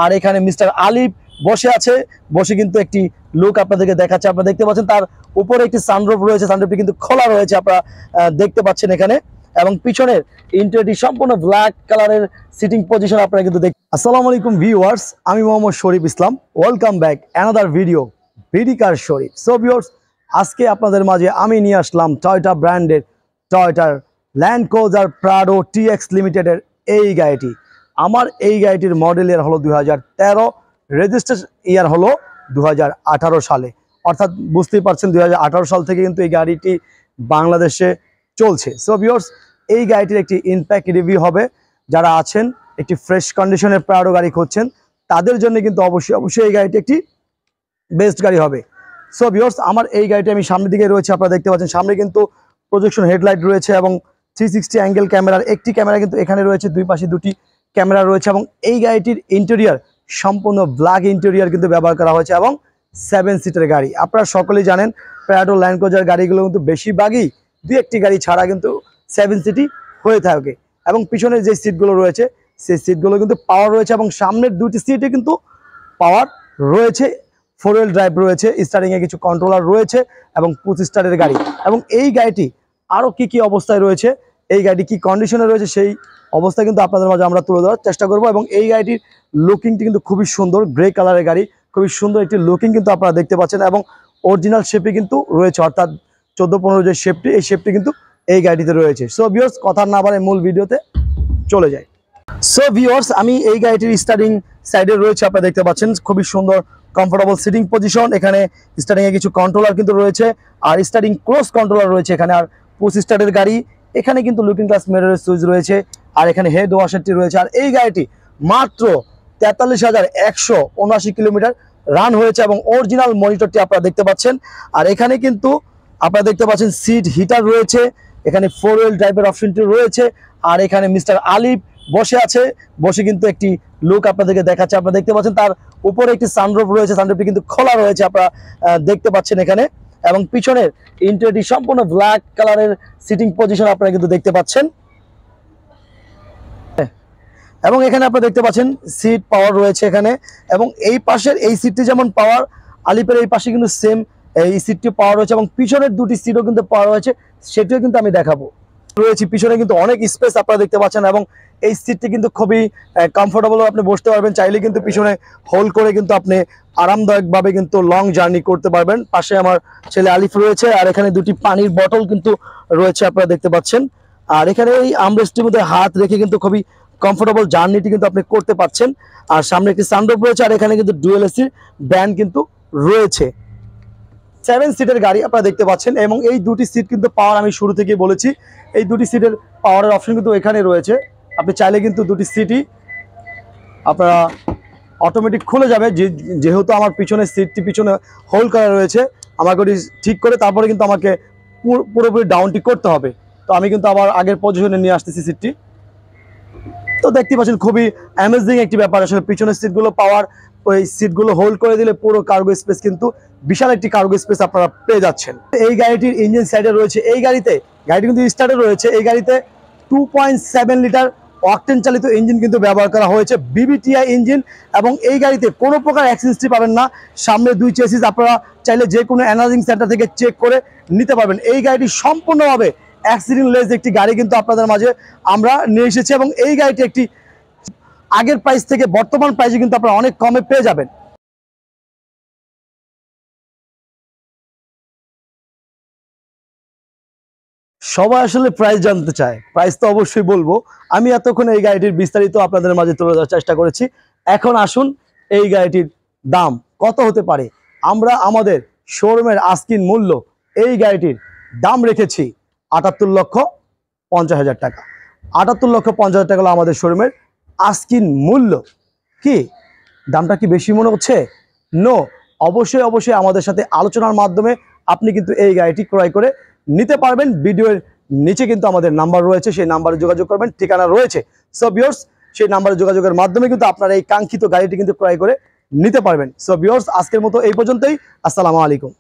আর এখানে মিস্টার আলিফ বসে আছে, বসে কিন্তু একটি লুক আপনাদেরকে দেখাচ্ছে। আপনারা দেখতে পাচ্ছেন তার উপরে একটি সানরুফ রয়েছে, সানরুফটি কিন্তু খোলা রয়েছে, আপনারা দেখতে পাচ্ছেন এখানে। এবং পিছনের ইন্টেরিয়রটি সম্পূর্ণ ব্ল্যাক কালারের সিটিং পজিশন আপনারা কিন্তু দেখেন। আসসালামু আলাইকুম ভিউয়ার্স, আমি Mohammad Sharif Islam. Welcome back another video BD car Sharif. So viewers, আজকে আপনাদের মাঝে আমি নিয়ে আসলাম টয়োটা ব্র্যান্ডের টয়োটার ল্যান্ড ক্রুজার প্রাডো টিএক্স লিমিটেডের এই গাড়িটি। আমার এই গাড়িটির মডেল ইয়ার হলো 2013, রেজিস্ট্রেশন ইয়ার হলো 2018 সালে। অর্থাৎ বুঝতেই পারছেন 2018 সাল থেকে কিন্তু এই গাড়িটি বাংলাদেশে চলছে। সো ভিউয়ার্স, এই গাড়িটির একটি ইনপ্যাক্ট রিভিউ হবে। যারা আছেন একটি ফ্রেশ কন্ডিশনের প্রাডো গাড়ি খুঁজছেন তাদের জন্য কিন্তু অবশ্যই এই গাড়িটি একটি বেস্ট গাড়ি হবে। সো ভিউয়ার্স, আমার এই গাড়িটি আমি সামনের দিকে রয়েছে, আপনারা দেখতে পাচ্ছেন সামনে কিন্তু প্রজেকশন হেডলাইট রয়েছে এবং 360 অ্যাঙ্গেল ক্যামেরার একটি ক্যামেরা কিন্তু এখানে রয়েছে, দুই পাশে দুটি ক্যামেরা রয়েছে। এবং এই গাড়িটির ইন্টেরিয়র সম্পূর্ণ ব্ল্যাক ইন্টেরিয়র কিন্তু ব্যবহার করা হয়েছে এবং 7 সিটের গাড়ি। আপনারা সকলেই জানেন প্রাডো ল্যান্ড ক্রুজার গাড়িগুলো কিন্তু বেশিরভাগই দুই একটি গাড়ি ছাড়া কিন্তু 7 সিটই হয়ে থাকে। এবং পিছনের যে সিটগুলো রয়েছে সেই সিটগুলো কিন্তু পাওয়ার রয়েছে এবং সামনের দুটি সিটে কিন্তু পাওয়ার রয়েছে, 4 হুইল ড্রাইভ রয়েছে, স্টারিংয়ে কিছু কন্ট্রোলার রয়েছে এবং 25 স্টারের গাড়ি। এবং এই গাড়িটি আরও কি অবস্থায় রয়েছে, এই গাড়িটি কি কন্ডিশনে রয়েছে সেই অবস্থা কিন্তু আপনাদের মাঝে আমরা তুলে ধরার চেষ্টা করব। এবং এই গাড়িটির লুকিংটি কিন্তু খুবই সুন্দর, গ্রে কালারের গাড়ি, খুবই সুন্দর একটি লুকিং কিন্তু আপনারা দেখতে পাচ্ছেন এবং অরিজিনাল শেপটি কিন্তু রয়েছে, অর্থাৎ 14-15 যে শেপটি, এই শেপটি কিন্তু এই গাড়িটিতে রয়েছে। সো ভিউয়ার্স, কথা না বাড়ে মূল ভিডিওতে চলে যায়। সো ভিউয়ার্স, আমি এই গাড়িটির স্টারিং সাইডে রয়েছে, আপনারা দেখতে পাচ্ছেন খুবই সুন্দর কমফোর্টেবল সিটিং পজিশন। এখানে স্টারিংয়ে কিছু কন্ট্রোলার কিন্তু রয়েছে আর স্টারিং ক্রস কন্ট্রোলার রয়েছে এখানে। আর 25 স্টারের গাড়ি, এখানে কিন্তু লুকিং গ্লাস মিররের সুইচ রয়েছে আর এখানে হেড ওয়াশারটি রয়েছে। আর এই গাড়িটি মাত্র 43,179 কিলোমিটার রান হয়েছে এবং অরিজিনাল মনিটরটি আপনারা দেখতে পাচ্ছেন। আর এখানে কিন্তু আপনারা দেখতে পাচ্ছেন সিট হিটার রয়েছে, এখানে 4 হুইল ড্রাইভের অপশনটি রয়েছে। আর এখানে মিস্টার আলিফ বসে আছে, বসে কিন্তু একটি লুক আপনাদেরকে দেখাচ্ছে। আপনারা দেখতে পাচ্ছেন তার উপরে একটি সানরুফ রয়েছে, সানরুফটি কিন্তু খোলা রয়েছে, আপনারা দেখতে পাচ্ছেন এখানে। এবং পিছনের ইন্টেরিয়রটি সম্পূর্ণ ব্ল্যাক কালারের সিটিং পজিশন আপনারা কিন্তু দেখতে পাচ্ছেন। এবং এখানে আপনারা দেখতে পাচ্ছেন সিট পাওয়ার রয়েছে এখানে। এবং এই পাশের এই সিটটি যেমন পাওয়ার, আলিফের এই পাশে কিন্তু সেম এই সিটটি পাওয়ার রয়েছে এবং পিছনের দুটি সিটও কিন্তু পাওয়ার রয়েছে, সেটিও কিন্তু আমি দেখাবো রয়েছে। পিছনে কিন্তু অনেক স্পেস আপনারা দেখতে পাচ্ছেন এবং এই সিটটি কিন্তু খুবই কমফোর্টেবল, আপনি বসতে পারবেন, চাইলে কিন্তু পিছনে হোল্ড করে কিন্তু আপনি আরামদায়কভাবে কিন্তু লং জার্নি করতে পারবেন। পাশে আমার ছেলে আলিফ রয়েছে আর এখানে দুটি পানির বোতল কিন্তু রয়েছে, আপনারা দেখতে পাচ্ছেন। আর এখানে এই আর্মরেস্টের মধ্যে হাত রেখে কিন্তু খুবই কমফোর্টেবল জার্নিটি কিন্তু আপনি করতে পারছেন। আর সামনে একটি সানরুফ রয়েছে আর এখানে কিন্তু ডুয়েল এসির ব্যান্ড কিন্তু রয়েছে। 7 সিটের গাড়ি আপনারা দেখতে পাচ্ছেন এবং এই দুটি সিট কিন্তু পাওয়ার, আমি শুরু থেকেই বলেছি এই দুটি সিটের পাওয়ারের অপশন কিন্তু এখানে রয়েছে। আপনি চাইলে কিন্তু দুটি সিটই আপনারা অটোমেটিক খুলে যাবে, যেহেতু আমার পিছনের সিটটি পিছনে হোল্ড করা রয়েছে, আমাকে ওটি ঠিক করে তারপরে কিন্তু আমাকে পুরোপুরি ডাউনটি করতে হবে। তো আমি কিন্তু আবার আগের পজিশনে নিয়ে আসতেছি সিটটি। তো দেখতে পাচ্ছেন খুবই অ্যামেজিং একটি ব্যাপার, আসলে পিছনের সিটগুলো পাওয়ার, ওই সিটগুলো হোল্ড করে দিলে পুরো কার্গো স্পেস কিন্তু বিশাল একটি কার্গো স্পেস আপনারা পেয়ে যাচ্ছেন। এই গাড়িটির ইঞ্জিন সাইডে রয়েছে, এই গাড়িটি কিন্তু স্টার্টে রয়েছে, এই গাড়িতে 2.7 লিটার অকটেন চালিত ইঞ্জিন কিন্তু ব্যবহার করা হয়েছে, বিবিটিআই ইঞ্জিন। এবং এই গাড়িতে কোনো প্রকার অ্যাক্সিডেন্ট পাবেন না। সামনে দুই চেসিস আপনারা চাইলে যে কোনো অ্যানালাইজিং সেন্টার থেকে চেক করে নিতে পারবেন। এই গাড়িটি সম্পূর্ণভাবে অ্যাক্সিডেন্ট লেস একটি গাড়ি কিন্তু আপনাদের মাঝে আমরা নিয়ে এসেছি এবং এই গাড়িটি একটি আগের প্রাইস থেকে বর্তমান প্রাইসে কিন্তু আপনারা অনেক কমে পেয়ে যাবেন। সবাই আসলে প্রাইস জানতে চায়, প্রাইস তো অবশ্যই বলবো। আমি এতক্ষণ এই গাড়িটির বিস্তারিত আপনাদের মাঝে তুলে ধরার চেষ্টা করেছি। এখন আসুন এই গাড়িটির দাম কত হতে পারে। আমরা আমাদের শোরুমের আস্কিন মূল্য এই গাড়িটির দাম রেখেছি 78,50,000 টাকা। 78,50,000 টাকা হলো আমাদের শোরুমের আস্কিন মূল্য। কি দামটা কি বেশি মনে হচ্ছে? নো, অবশ্যই আমাদের সাথে আলোচনার মাধ্যমে আপনি কিন্তু এই গাড়িটি ক্রয় করে নিতে পারবেন। ভিডিওর নিচে কিন্তু আমাদের নাম্বার রয়েছে, সেই নাম্বারে যোগাযোগ করবেন, ঠিকানা রয়েছে। সো ভিউয়ার্স, সেই নাম্বারে যোগাযোগের মাধ্যমে কিন্তু আপনারা এই কাঙ্ক্ষিত গাড়িটি কিন্তু ক্রয় করে নিতে পারবেন। সো ভিউয়ার্স, আজকের মতো এই পর্যন্তই। আসসালামু আলাইকুম।